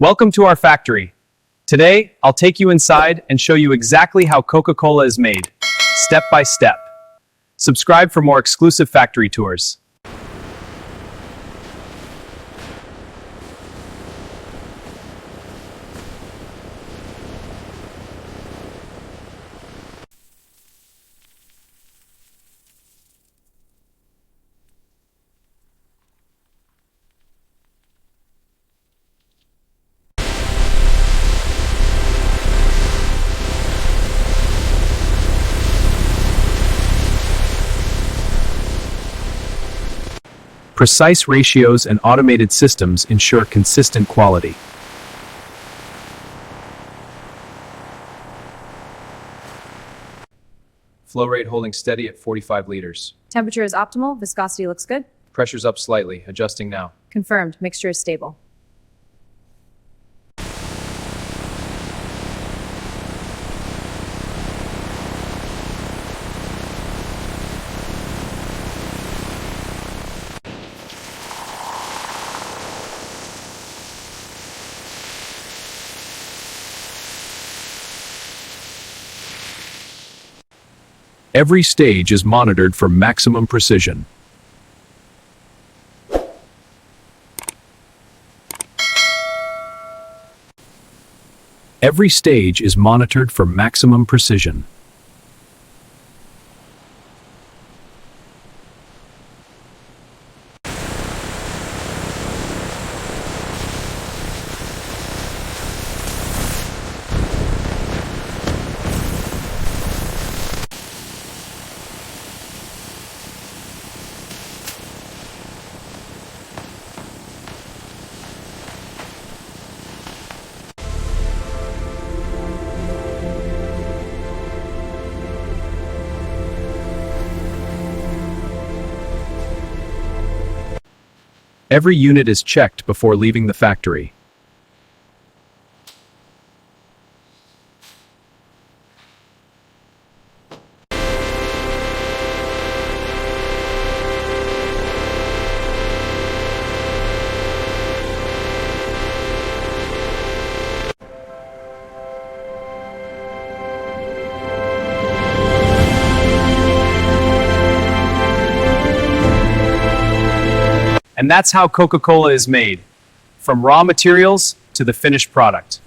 Welcome to our factory. Today, I'll take you inside and show you exactly how Coca-Cola is made, step by step. Subscribe for more exclusive factory tours. Precise ratios and automated systems ensure consistent quality. Flow rate holding steady at 45 liters. Temperature is optimal. Viscosity looks good. Pressure's up slightly, adjusting now. Confirmed. Mixture is stable. Every stage is monitored for maximum precision. Every stage is monitored for maximum precision. Every unit is checked before leaving the factory. And that's how Coca-Cola is made, from raw materials to the finished product.